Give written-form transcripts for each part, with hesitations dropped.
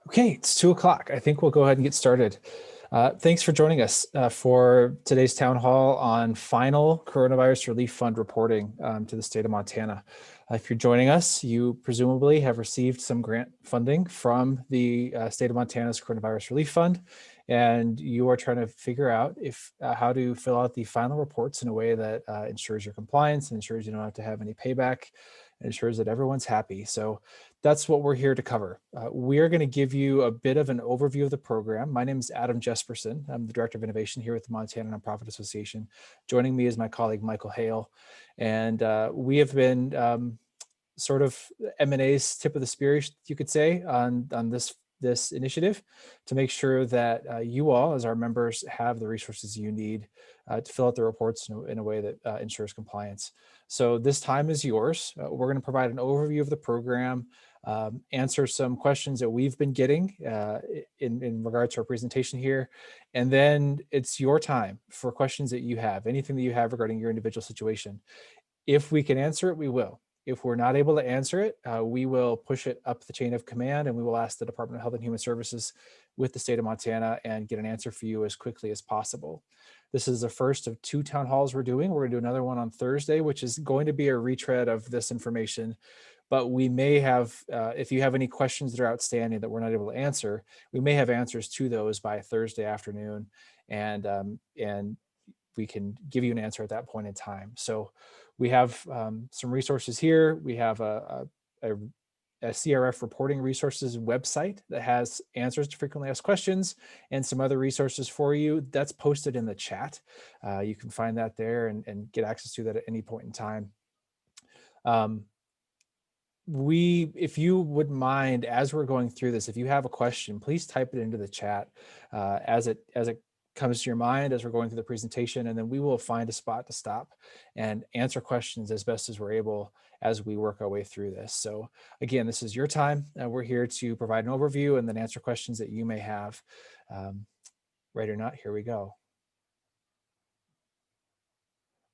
Okay, it's 2 o'clock. I think we'll go ahead and get started. Thanks for joining us for today's town hall on final coronavirus relief fund reporting to the state of Montana. If you're joining us, you presumably have received some grant funding from the state of Montana's coronavirus relief fund, and you are trying to figure out if how to fill out the final reports in a way that ensures your compliance and ensures you don't have to have any payback, and ensures that everyone's happy. So that's what we're here to cover. We are going to give you a bit of an overview of the program. My name is Adam Jesperson. I'm the Director of Innovation here with the Montana Nonprofit Association. Joining me is my colleague, Michael Hale. And we have been sort of M&A's tip of the spear, you could say, on this initiative to make sure that you all, as our members, have the resources you need to fill out the reports in a way that ensures compliance. So this time is yours. We're going to provide an overview of the program, answer some questions that we've been getting in regards to our presentation here. And then it's your time for questions that you have, anything that you have regarding your individual situation. If we can answer it, we will. If we're not able to answer it, we will push it up the chain of command and we will ask the Department of Health and Human Services with the state of Montana and get an answer for you as quickly as possible. This is the first of 2 town halls we're doing. We're going to do another one on Thursday, which is going to be a retread of this information. But we may have, if you have any questions that are outstanding that we're not able to answer, we may have answers to those by Thursday afternoon, and we can give you an answer at that point in time. So we have some resources here. We have a CRF reporting resources website that has answers to frequently asked questions and some other resources for you. That's posted in the chat. You can find that there and get access to that at any point in time. If you wouldn't mind, as we're going through this, if you have a question, please type it into the chat as it comes to your mind as we're going through the presentation, and then we will find a spot to stop and answer questions as best as we're able as we work our way through this. So again, this is your time. We're here to provide an overview and then answer questions that you may have. Right or not, here we go.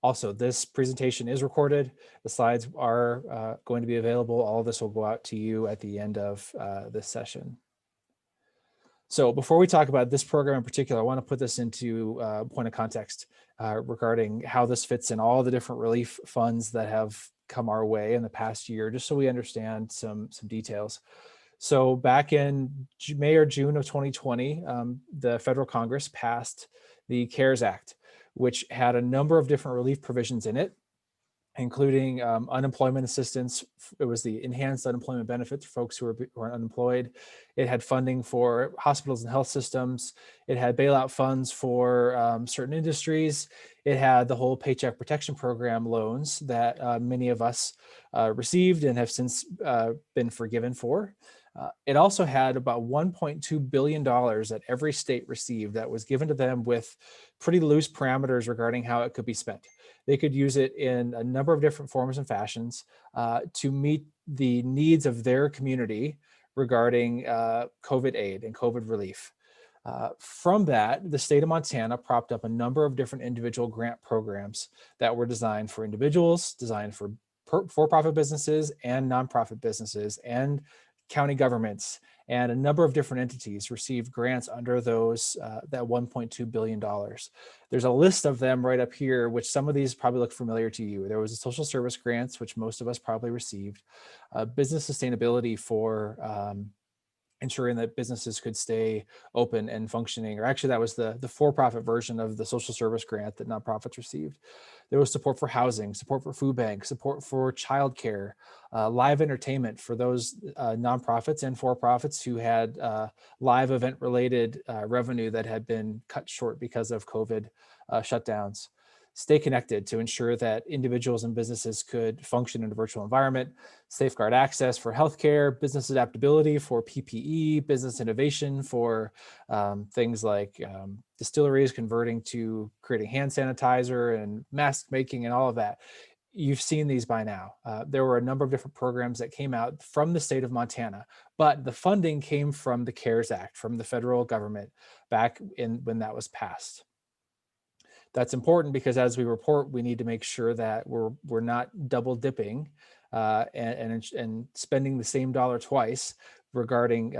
Also, this presentation is recorded. The slides are going to be available. All of this will go out to you at the end of this session. So before we talk about this program in particular, I want to put this into a point of context regarding how this fits in all the different relief funds that have come our way in the past year, just so we understand some details. So back in May or June of 2020, the federal Congress passed the CARES Act, which had a number of different relief provisions in it, including unemployment assistance. It was the enhanced unemployment benefits for folks who were unemployed. It had funding for hospitals and health systems. It had bailout funds for certain industries. It had the whole Paycheck Protection Program loans that many of us received and have since been forgiven for. It also had about $1.2 billion that every state received that was given to them with pretty loose parameters regarding how it could be spent. They could use it in a number of different forms and fashions to meet the needs of their community regarding COVID aid and COVID relief. From that, the state of Montana propped up a number of different individual grant programs that were designed for individuals, designed for for-profit businesses and nonprofit businesses and county governments, and a number of different entities received grants under those that $1.2 billion. There's a list of them right up here, which some of these probably look familiar to you. There was a social service grants, which most of us probably received, business sustainability for ensuring that businesses could stay open and functioning, or actually that was the for-profit version of the social service grant that nonprofits received. There was support for housing, support for food banks, support for childcare, live entertainment for those nonprofits and for-profits who had live event related revenue that had been cut short because of COVID shutdowns. Stay connected to ensure that individuals and businesses could function in a virtual environment, safeguard access for healthcare, business adaptability for PPE, business innovation for things like distilleries converting to creating hand sanitizer and mask making and all of that. You've seen these by now. There were a number of different programs that came out from the state of Montana, but the funding came from the CARES Act, from the federal government back when that was passed. That's important because as we report, we need to make sure that we're not double dipping and spending the same dollar twice regarding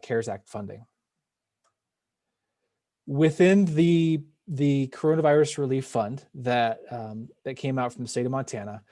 CARES Act funding. Within the Coronavirus Relief Fund that came out from the state of Montana,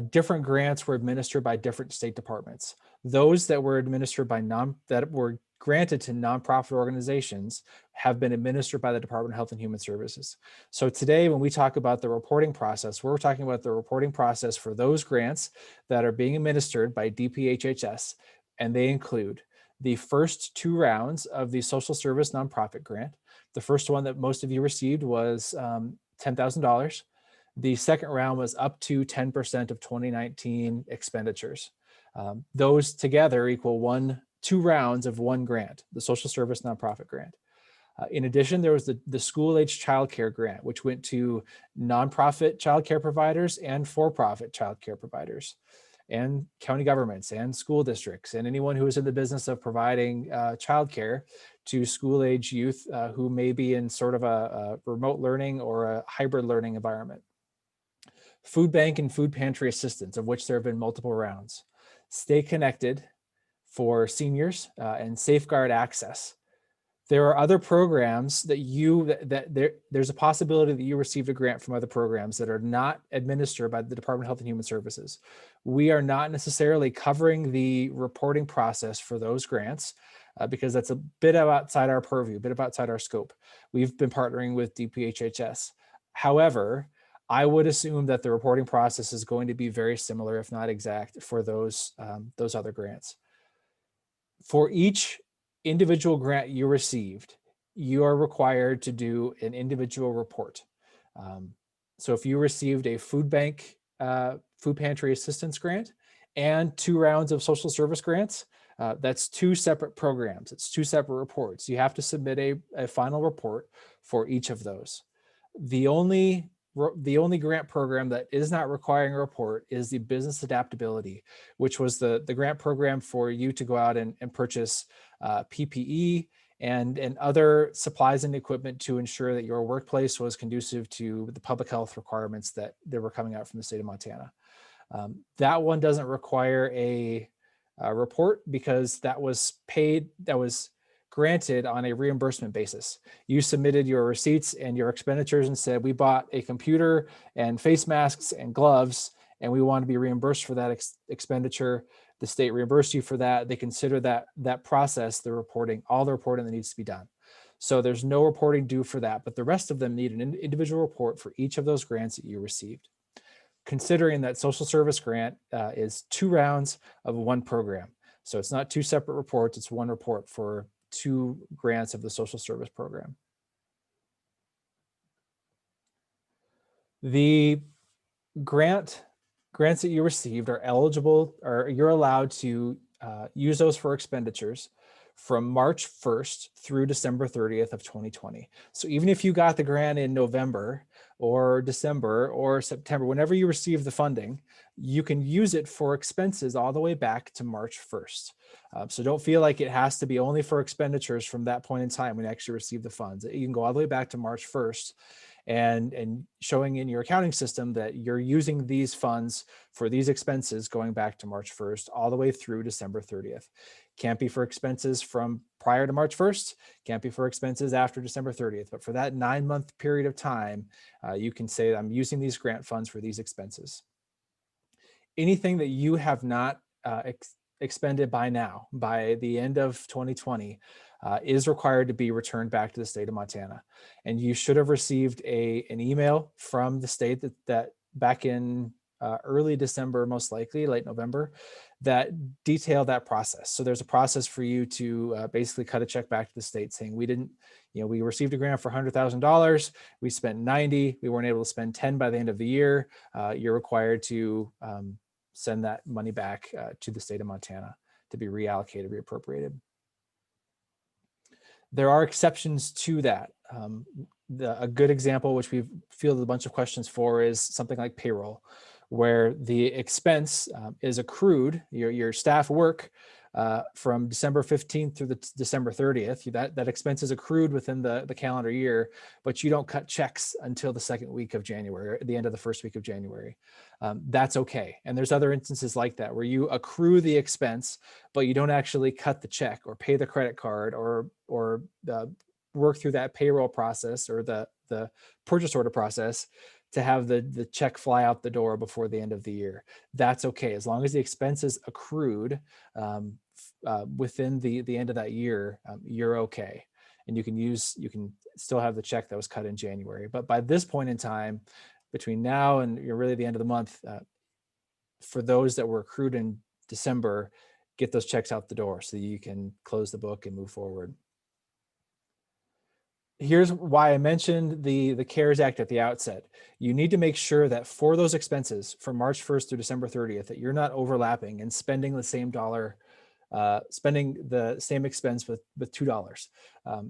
different grants were administered by different state departments. Those that were administered by that were granted to nonprofit organizations have been administered by the Department of Health and Human Services. So today, when we talk about the reporting process, we're talking about the reporting process for those grants that are being administered by DPHHS, and they include the first 2 rounds of the social service nonprofit grant. The first one that most of you received was $10,000. The second round was up to 10% of 2019 expenditures. Those together equal 2 rounds of 1 grant, the social service nonprofit grant. In addition, there was the school-age childcare grant, which went to nonprofit childcare providers and for-profit childcare providers, and county governments and school districts, and anyone who is in the business of providing childcare to school-age youth who may be in sort of a remote learning or a hybrid learning environment. Food bank and food pantry assistance, of which there have been multiple rounds. Stay Connected for seniors and Safeguard Access. There are other programs that there's a possibility that you received a grant from other programs that are not administered by the Department of Health and Human Services. We are not necessarily covering the reporting process for those grants because that's a bit outside our purview, a bit outside our scope. We've been partnering with DPHHS. However, I would assume that the reporting process is going to be very similar, if not exact, for those other grants. For each individual grant you received, you are required to do an individual report. So if you received a food bank, food pantry assistance grant and 2 rounds of social service grants, that's 2 separate programs. It's 2 separate reports. You have to submit a final report for each of those. The only grant program that is not requiring a report is the business adaptability, which was the grant program for you to go out and purchase PPE and other supplies and equipment to ensure that your workplace was conducive to the public health requirements that were coming out from the state of Montana. That one doesn't require a report because that was granted on a reimbursement basis. You submitted your receipts and your expenditures and said, we bought a computer and face masks and gloves, and we want to be reimbursed for that expenditure. The state reimbursed you for that. They consider that process, all the reporting that needs to be done. So there's no reporting due for that, but the rest of them need an individual report for each of those grants that you received. Considering that social service grant is 2 rounds of 1 program. So it's not 2 separate reports, it's 1 report for 2 grants of the social service program. The grants that you received are eligible, or you're allowed to use those for expenditures from March 1st through December 30th of 2020. So even if you got the grant in November or December or September, whenever you receive the funding, you can use it for expenses all the way back to March 1st. So don't feel like it has to be only for expenditures from that point in time when you actually receive the funds. You can go all the way back to March 1st and showing in your accounting system that you're using these funds for these expenses going back to March 1st all the way through December 30th. Can't be for expenses from prior to March 1st, can't be for expenses after December 30th, but for that 9-month period of time, you can say I'm using these grant funds for these expenses. Anything that you have not expended by now, by the end of 2020, is required to be returned back to the state of Montana. And you should have received an email from the state that back in early December, most likely late November, that detailed that process. So there's a process for you to basically cut a check back to the state saying we received a grant for $100,000, we spent 90, we weren't able to spend 10 by the end of the year. You're required to send that money back to the state of Montana to be reallocated, reappropriated. There are exceptions to that. A good example, which we've fielded a bunch of questions for, is something like payroll, where the expense is accrued, your staff work from December 15th through the December 30th. That expense is accrued within the calendar year, but you don't cut checks until the second week of January, or at the end of the first week of January. That's okay. And there's other instances like that where you accrue the expense, but you don't actually cut the check or pay the credit card or work through that payroll process or the purchase order process to have the check fly out the door before the end of the year. That's okay. As long as the expense is accrued within the end of that year, you're okay. And you can still have the check that was cut in January. But by this point in time, between now and you're really the end of the month, for those that were accrued in December, get those checks out the door so you can close the book and move forward. Here's why I mentioned the CARES Act at the outset. You need to make sure that for those expenses from March 1st through December 30th, that you're not overlapping and spending the same dollar, spending the same expense with $2.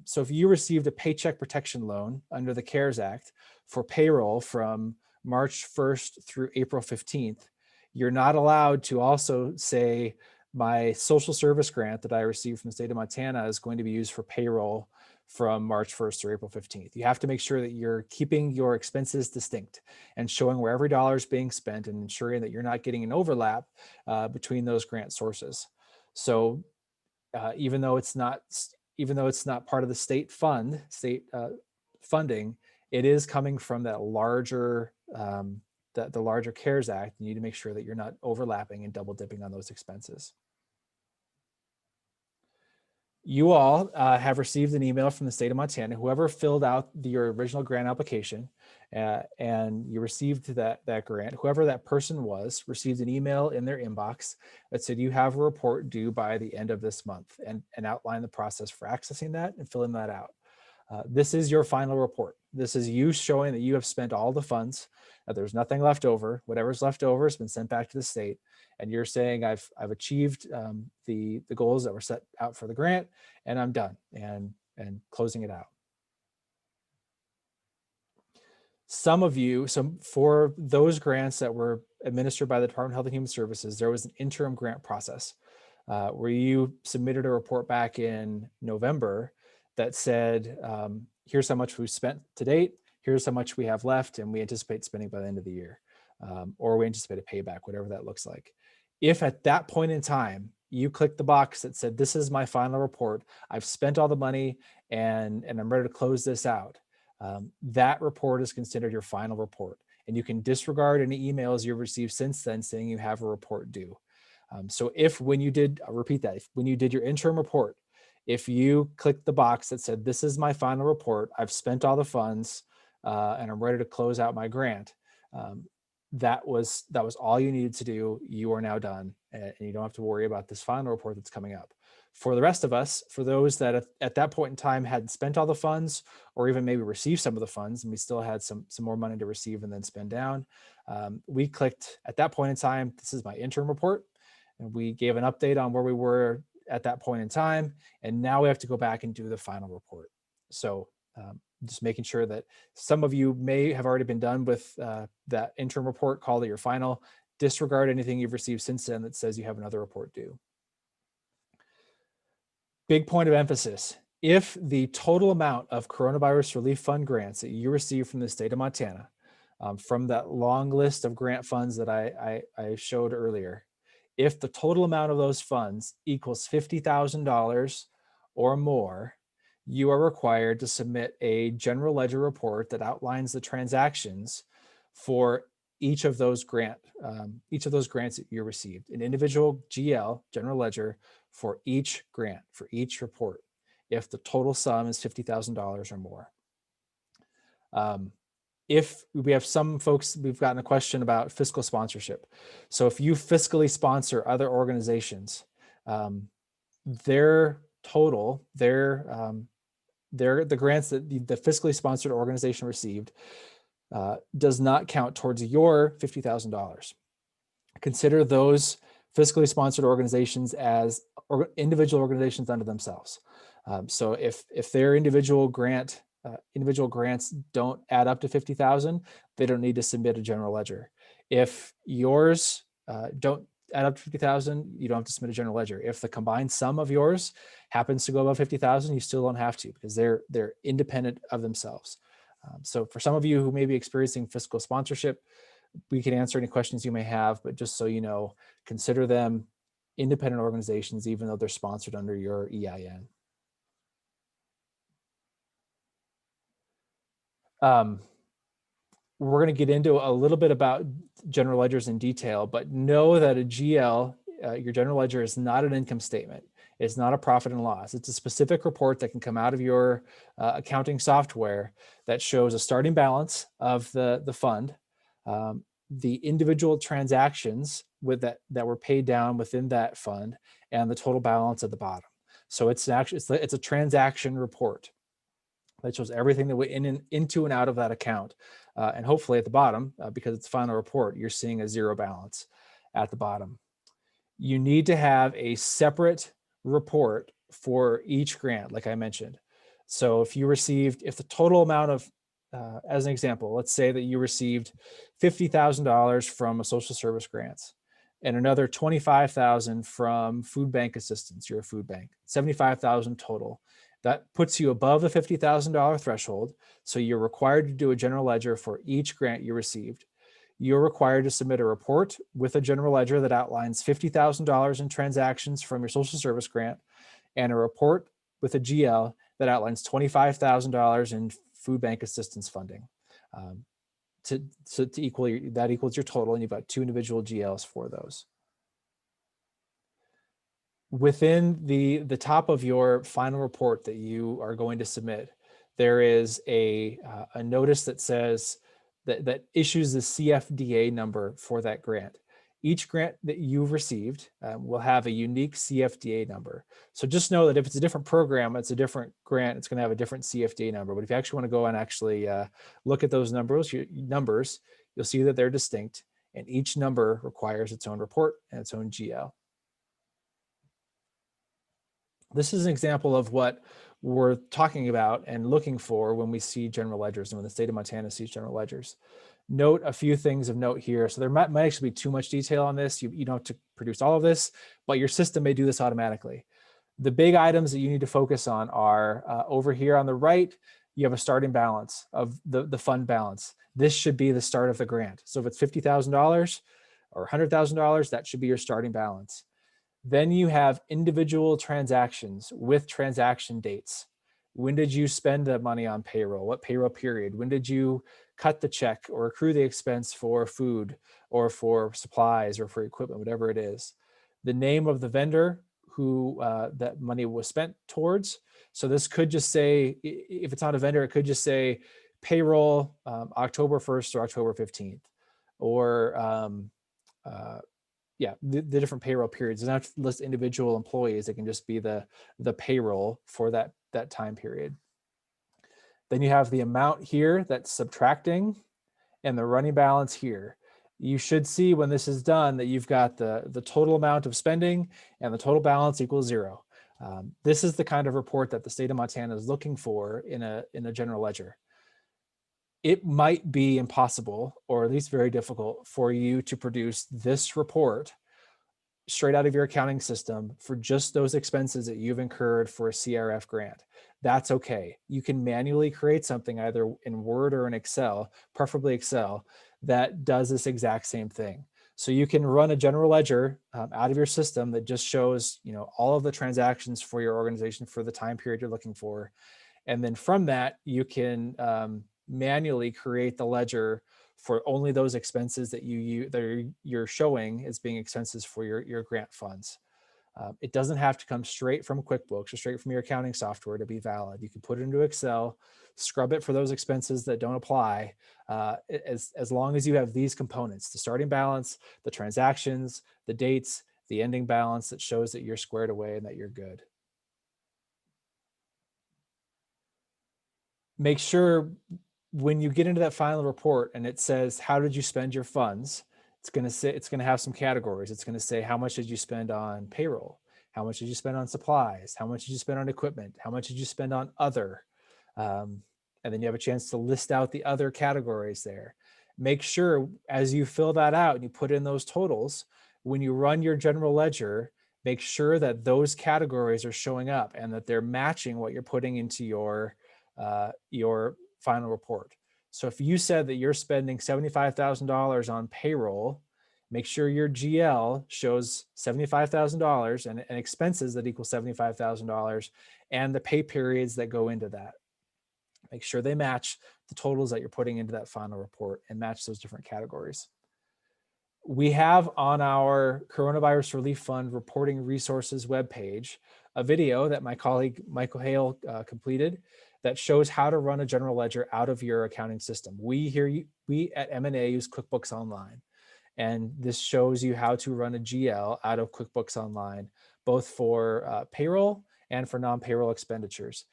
So if you received a paycheck protection loan under the CARES Act for payroll from March 1st through April 15th, you're not allowed to also say, my social service grant that I received from the state of Montana is going to be used for payroll from March 1st through April 15th. You have to make sure that you're keeping your expenses distinct and showing where every dollar is being spent and ensuring that you're not getting an overlap between those grant sources. So even though it's not part of the state funding, it is coming from that larger the larger CARES Act. You need to make sure that you're not overlapping and double dipping on those expenses. You all have received an email from the state of Montana. Whoever filled out your original grant application and you received that grant, whoever that person was, received an email in their inbox that said you have a report due by the end of this month, and outline the process for accessing that and filling that out. This is your final report. This is you showing that you have spent all the funds, that there's nothing left over. Whatever's left over has been sent back to the state. And you're saying I've achieved the goals that were set out for the grant, and I'm done, and closing it out. Some of you, for those grants that were administered by the Department of Health and Human Services, there was an interim grant process where you submitted a report back in November that said, here's how much we've spent to date, here's how much we have left, and we anticipate spending by the end of the year, or we anticipate a payback, whatever that looks like. If at that point in time, you click the box that said, this is my final report, I've spent all the money and I'm ready to close this out, that report is considered your final report. And you can disregard any emails you've received since then saying you have a report due. So if when you did, I'll repeat that, when you did your interim report, if you clicked the box that said, this is my final report, I've spent all the funds and I'm ready to close out my grant, that was all you needed to do. You are now done, and you don't have to worry about this final report that's coming up. For the rest of us, for those that at that point in time hadn't spent all the funds, or even maybe received some of the funds, and we still had some more money to receive and then spend down, we clicked at that point in time, this is my interim report, and we gave an update on where we were at that point in time, and now we have to go back and do the final report. So just making sure that some of you may have already been done with that interim report, call it your final. Disregard anything you've received since then that says you have another report due. Big point of emphasis. If the total amount of coronavirus relief fund grants that you receive from the state of Montana, from that long list of grant funds that I showed earlier, if the total amount of those funds equals $50,000 or more, you are required to submit a general ledger report that outlines the transactions for each of those grants that you received, an individual GL, general ledger, for each grant, for each report, if the total sum is $50,000 or more. If we have some folks, we've gotten a question about fiscal sponsorship. So if you fiscally sponsor other organizations, their total, the grants that the fiscally sponsored organization received does not count towards your $50,000. Consider those fiscally sponsored organizations as individual organizations unto themselves. So if their individual grants don't add up to 50,000, they don't need to submit a general ledger. If yours don't add up to 50,000, you don't have to submit a general ledger. If the combined sum of yours happens to go above 50,000, you still don't have to, because they're independent of themselves. So for some of you who may be experiencing fiscal sponsorship, we can answer any questions you may have, but just so you know, consider them independent organizations, even though they're sponsored under your EIN. We're going to get into a little bit about general ledgers in detail, but know that a GL, your general ledger, is not an income statement. It's not a profit and loss. It's a specific report that can come out of your accounting software that shows a starting balance of the fund, the individual transactions with that were paid down within that fund, and the total balance at the bottom. So it's actually it's a transaction report that shows everything that went into and out of that account. And hopefully at the bottom, because it's a final report, you're seeing a zero balance at the bottom. You need to have a separate report for each grant, like I mentioned. So if the total amount of, as an example, let's say that you received $50,000 from a social service grants and another $25,000 from food bank assistance, you're a food bank, $75,000 total. That puts you above the $50,000 threshold. So you're required to do a general ledger for each grant you received. You're required to submit a report with a general ledger that outlines $50,000 in transactions from your social service grant, and a report with a GL that outlines $25,000 in food bank assistance funding. To equal that equals your total, and you've got 2 individual GLs for those. Within the top of your final report that you are going to submit, there is a notice that says that issues the CFDA number for that grant. Each grant that you've received will have a unique CFDA number. So just know that if it's a different program, it's a different grant, it's going to have a different CFDA number. But if you actually want to go and actually look at those numbers, you'll see that they're distinct, and each number requires its own report and its own GL. This is an example of what we're talking about and looking for when we see general ledgers and when the state of Montana sees general ledgers. Note a few things of note here. So there might actually be too much detail on this. You don't have to produce all of this, but your system may do this automatically. The big items that you need to focus on are over here on the right, you have a starting balance of the fund balance. This should be the start of the grant. So if it's $50,000 or $100,000, that should be your starting balance. Then you have individual transactions with transaction dates. When did you spend the money on payroll? What payroll period? When did you cut the check or accrue the expense for food or for supplies or for equipment, whatever it is? The name of the vendor who that money was spent towards. So this could just say, if it's not a vendor, it could just say payroll October 1st or October 15th, or yeah, the different payroll periods. It doesn't have to list individual employees. It can just be the payroll for that time period. Then you have the amount here that's subtracting and the running balance here. You should see when this is done that you've got the total amount of spending and the total balance equals zero. This is the kind of report that the state of Montana is looking for in a general ledger. It might be impossible, or at least very difficult, for you to produce this report straight out of your accounting system for just those expenses that you've incurred for a CRF grant. That's okay. You can manually create something either in Word or in Excel, preferably Excel, that does this exact same thing. So you can run a general ledger out of your system that just shows, all of the transactions for your organization for the time period you're looking for. And then from that, you can manually create the ledger for only those expenses that you're showing as being expenses for your grant funds. It doesn't have to come straight from QuickBooks or straight from your accounting software to be valid. You can put it into Excel, scrub it for those expenses that don't apply, as long as you have these components: the starting balance, the transactions, the dates, the ending balance that shows that you're squared away and that you're good. Make sure when you get into that final report and it says, how did you spend your funds? It's going to have some categories. It's going to say, how much did you spend on payroll? How much did you spend on supplies? How much did you spend on equipment? How much did you spend on other? And then you have a chance to list out the other categories there. Make sure as you fill that out and you put in those totals, when you run your general ledger, make sure that those categories are showing up and that they're matching what you're putting into your final report. So if you said that you're spending $75,000 on payroll, make sure your GL shows $75,000 and expenses that equal $75,000 and the pay periods that go into that. Make sure they match the totals that you're putting into that final report and match those different categories. We have on our Coronavirus Relief Fund reporting resources webpage a video that my colleague Michael Hale completed that shows how to run a general ledger out of your accounting system. We at M&A use QuickBooks Online, and this shows you how to run a GL out of QuickBooks Online, both for payroll and for non-payroll expenditures.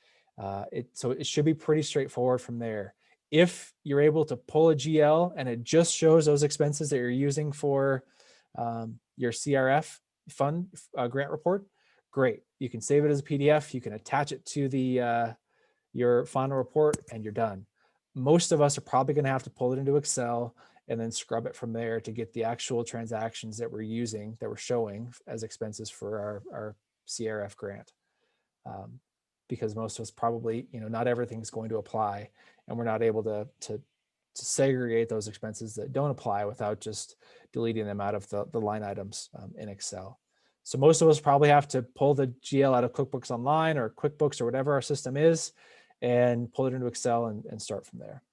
So it should be pretty straightforward from there. If you're able to pull a GL and it just shows those expenses that you're using for your CRF fund grant report, great. You can save it as a PDF. You can attach it to your final report and you're done. Most of us are probably going to have to pull it into Excel and then scrub it from there to get the actual transactions that we're using, that we're showing as expenses for our CRF grant. Because most of us probably, not everything's going to apply, and we're not able to segregate those expenses that don't apply without just deleting them out of the line items in Excel. So most of us probably have to pull the GL out of QuickBooks Online or QuickBooks or whatever our system is and pull it into Excel and start from there.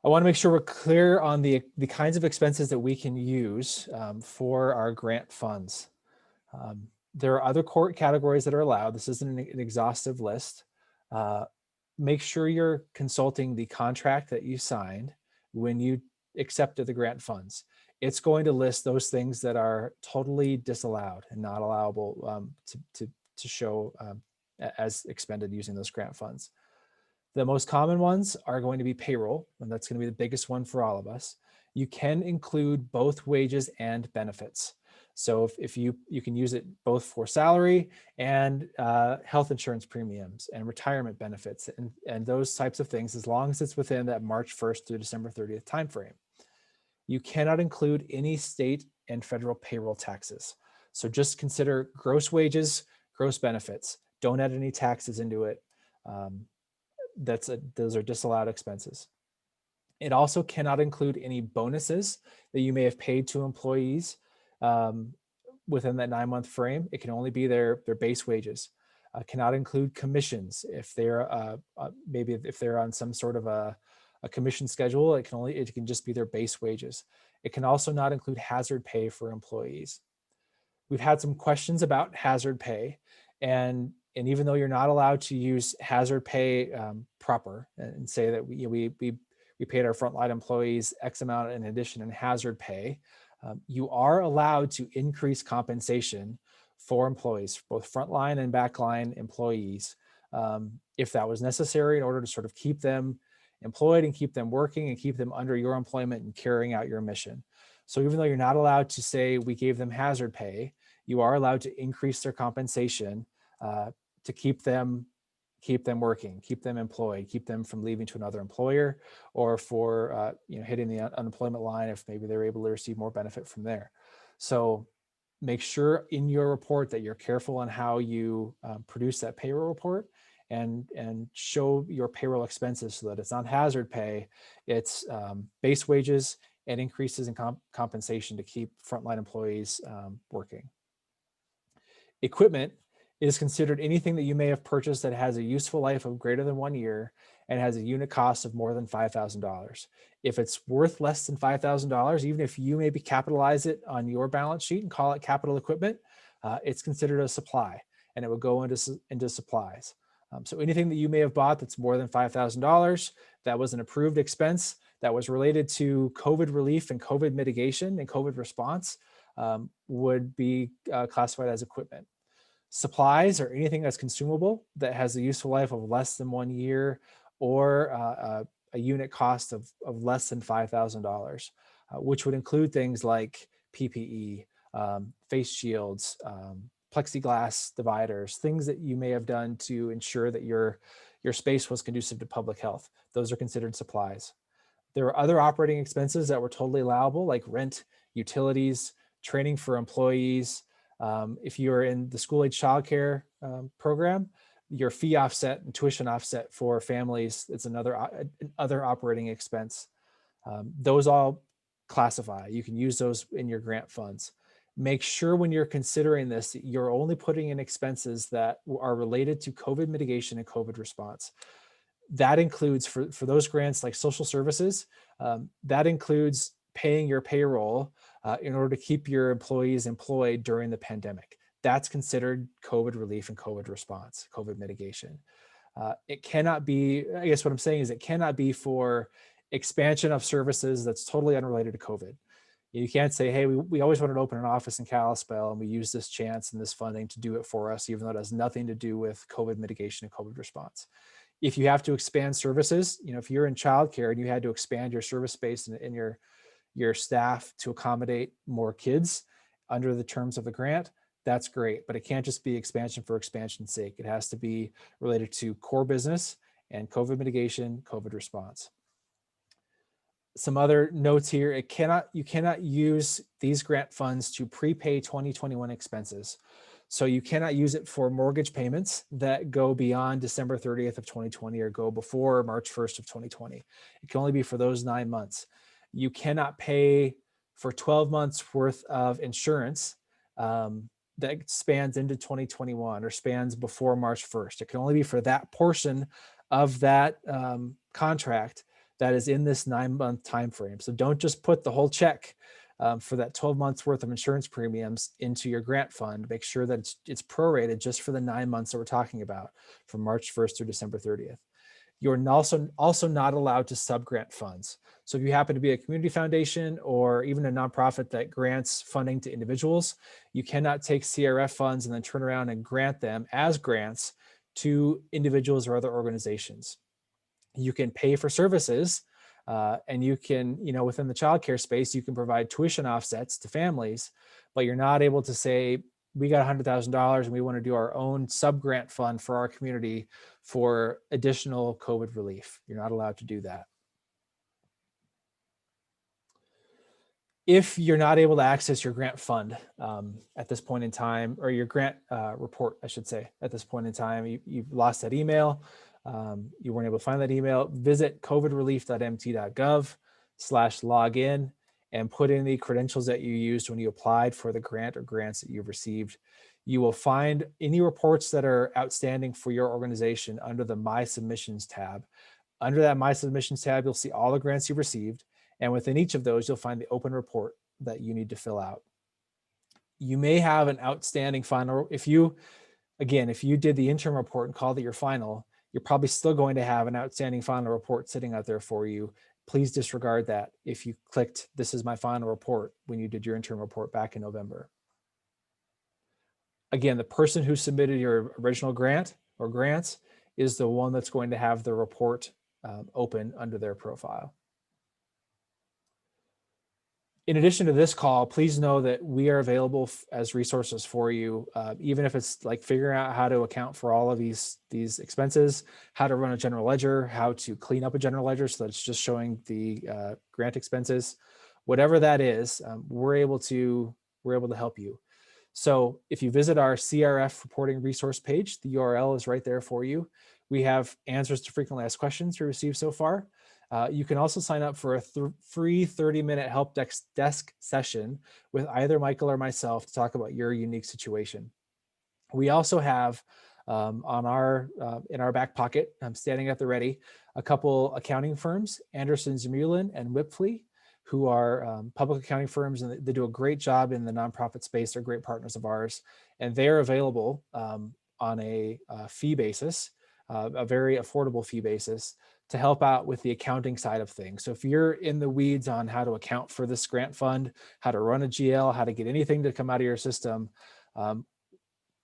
I want to make sure we're clear on the kinds of expenses that we can use for our grant funds. There are other core categories that are allowed. This isn't an exhaustive list. Make sure you're consulting the contract that you signed when you accepted the grant funds. It's going to list those things that are totally disallowed and not allowable to show as expended using those grant funds. The most common ones are going to be payroll, and that's going to be the biggest one for all of us. You can include both wages and benefits. So if you can use it both for salary and health insurance premiums and retirement benefits and those types of things, as long as it's within that March 1st through December 30th timeframe. You cannot include any state and federal payroll taxes. So just consider gross wages, gross benefits. Don't add any taxes into it. Those are disallowed expenses. It also cannot include any bonuses that you may have paid to employees within that 9-month frame. It can only be their base wages. Cannot include commissions if they're maybe if they're on some sort of a commission schedule. It can just be their base wages. It can also not include hazard pay for employees. We've had some questions about hazard pay, and even though you're not allowed to use hazard pay proper and say that we paid our frontline employees X amount in addition in hazard pay, you are allowed to increase compensation for employees, both frontline and backline employees, if that was necessary in order to sort of keep them employed and keep them working and keep them under your employment and carrying out your mission. So even though you're not allowed to say we gave them hazard pay, you are allowed to increase their compensation to keep them working, keep them employed, keep them from leaving to another employer, or for hitting the unemployment line if maybe they're able to receive more benefit from there. So make sure in your report that you're careful on how you produce that payroll report and show your payroll expenses so that it's not hazard pay, it's base wages and increases in compensation to keep frontline employees working. Equipment is considered anything that you may have purchased that has a useful life of greater than 1 year and has a unit cost of more than $5,000. If it's worth less than $5,000, even if you maybe capitalize it on your balance sheet and call it capital equipment, it's considered a supply and it would go into supplies. So anything that you may have bought that's more than $5,000, that was an approved expense that was related to COVID relief and COVID mitigation and COVID response would be classified as equipment. Supplies are anything that's consumable that has a useful life of less than 1 year or a unit cost of less than $5,000, which would include things like PPE, face shields, plexiglass dividers, things that you may have done to ensure that your space was conducive to public health. Those are considered supplies. There were other operating expenses that were totally allowable, like rent, utilities, training for employees. If you're in the school age childcare program, your fee offset and tuition offset for families, it's another operating expense. Those all classify. You can use those in your grant funds. Make sure when you're considering this, you're only putting in expenses that are related to COVID mitigation and COVID response. That includes for those grants like social services, that includes paying your payroll in order to keep your employees employed during the pandemic. That's considered COVID relief and COVID response, COVID mitigation. It cannot be, I guess what I'm saying is it cannot be for expansion of services that's totally unrelated to COVID. You can't say, hey, we always wanted to open an office in Kalispell and we use this chance and this funding to do it for us, even though it has nothing to do with COVID mitigation and COVID response. If you have to expand services, if you're in childcare and you had to expand your service space and your staff to accommodate more kids under the terms of the grant, that's great. But it can't just be expansion for expansion's sake. It has to be related to core business and COVID mitigation, COVID response. Some other notes here, you cannot use these grant funds to prepay 2021 expenses. So you cannot use it for mortgage payments that go beyond December 30th of 2020 or go before March 1st of 2020. It can only be for those 9 months. You cannot pay for 12 months worth of insurance that spans into 2021 or spans before March 1st. It can only be for that portion of that contract that is in this 9-month time frame. So don't just put the whole check for that 12 months worth of insurance premiums into your grant fund. Make sure that it's prorated just for the 9 months that we're talking about, from March 1st through December 30th. You're also not allowed to subgrant funds. So if you happen to be a community foundation or even a nonprofit that grants funding to individuals, you cannot take CRF funds and then turn around and grant them as grants to individuals or other organizations. You can pay for services and you can, within the childcare space, you can provide tuition offsets to families, but you're not able to say, we got $100,000 and we want to do our own sub-grant fund for our community for additional COVID relief. You're not allowed to do that. If you're not able to access your grant fund at this point in time, or your grant report, I should say, at this point in time, you've lost that email, you weren't able to find that email, visit covidrelief.mt.gov/login and put in the credentials that you used when you applied for the grant or grants that you've received. You will find any reports that are outstanding for your organization under the My Submissions tab. Under that My Submissions tab, you'll see all the grants you've received. And within each of those, you'll find the open report that you need to fill out. You may have an outstanding final. If you did the interim report and called it your final, you're probably still going to have an outstanding final report sitting out there for you. Please disregard that if you clicked, this is my final report, when you did your interim report back in November. Again, the person who submitted your original grant or grants is the one that's going to have the report open under their profile. In addition to this call, please know that we are available as resources for you, even if it's like figuring out how to account for all of these expenses, how to run a general ledger, how to clean up a general ledger so that it's just showing the grant expenses. Whatever that is, we're able to help you. So if you visit our CRF reporting resource page, the URL is right there for you. We have answers to frequently asked questions we received so far. You can also sign up for a free 30-minute help desk session with either Michael or myself to talk about your unique situation. We also have in our back pocket, I'm standing at the ready, a couple accounting firms, Anderson Zemulin and Wipfli, who are public accounting firms, and they do a great job in the nonprofit space. They're great partners of ours, and they're available on a fee basis, a very affordable fee basis, to help out with the accounting side of things. So if you're in the weeds on how to account for this grant fund, how to run a GL, how to get anything to come out of your system,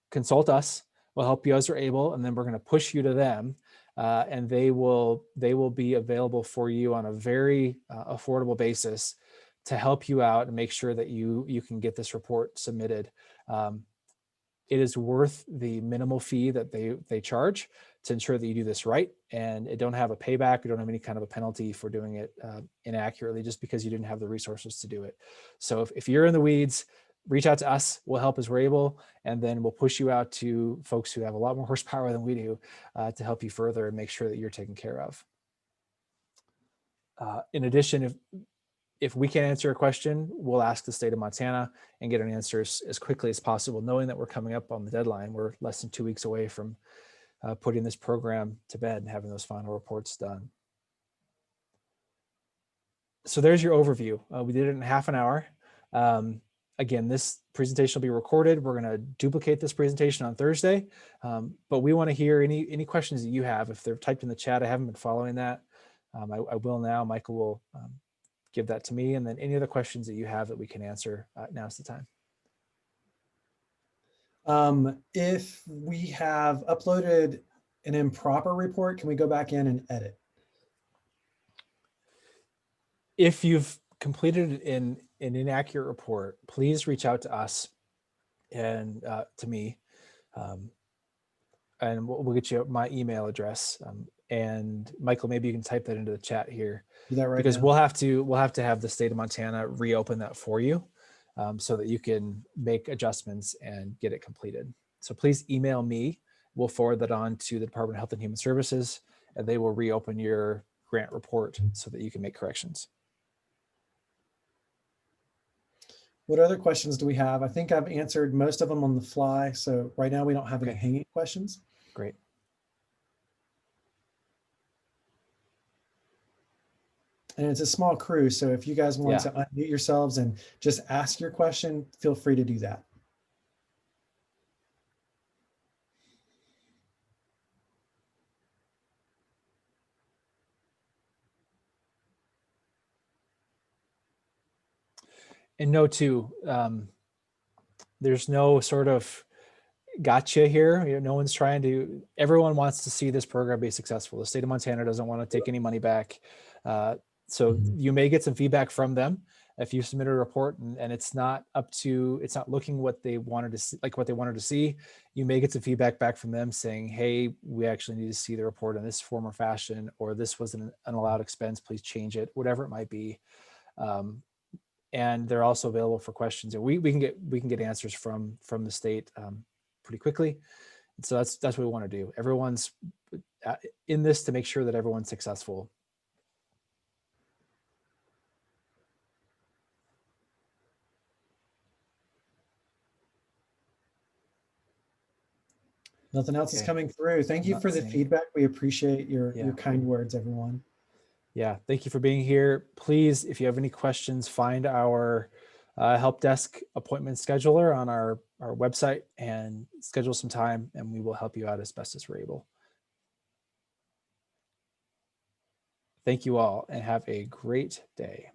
consult us. We'll help you as we're able, and then we're going to push you to them, and they will be available for you on a very affordable basis to help you out and make sure that you can get this report submitted. it is worth the minimal fee that they charge to ensure that you do this right, and it don't have a payback. You don't have any kind of a penalty for doing it inaccurately just because you didn't have the resources to do it. So if you're in the weeds, reach out to us. We'll help as we're able, and then we'll push you out to folks who have a lot more horsepower than we do to help you further and make sure that you're taken care of. In addition, if we can't answer a question, we'll ask the state of Montana and get an answer as quickly as possible, knowing that we're coming up on the deadline. We're less than 2 weeks away from putting this program to bed and having those final reports done. So there's your overview. We did it in half an hour. Again, this presentation will be recorded. We're going to duplicate this presentation on Thursday, but we want to hear any questions that you have. If they're typed in the chat, I haven't been following that. I will now. Michael will give that to me, and then any other questions that you have that we can answer, now's the time. If we have uploaded an improper report, can we go back in and edit? If you've completed an inaccurate report, please reach out to us and to me, and we'll get you my email address. And Michael, maybe you can type that into the chat here. Do that right because now. we'll have to have the state of Montana reopen that for you, so that you can make adjustments and get it completed. So please email me. We'll forward that on to the Department of Health and Human Services, and they will reopen your grant report so that you can make corrections. What other questions do we have? I think I've answered most of them on the fly. So right now we don't have any hanging questions. Great. And it's a small crew. So if you guys want to unmute yourselves and just ask your question, feel free to do that. And no, too, there's no sort of gotcha here. No one's trying to, everyone wants to see this program be successful. The state of Montana doesn't want to take any money back. So you may get some feedback from them if you submit a report and it's not looking what they wanted to see, like what they wanted to see. You may get some feedback back from them saying, hey, we actually need to see the report in this form or fashion, or this was an unallowed expense, please change it, whatever it might be. And they're also available for questions, and we can get answers from the state pretty quickly. And so that's what we want to do. Everyone's in this to make sure that everyone's successful. Nothing else is coming through. Thank you for the feedback. We appreciate your kind words, everyone. Yeah, thank you for being here. Please, if you have any questions, find our help desk appointment scheduler on our website and schedule some time, and we will help you out as best as we're able. Thank you all, and have a great day.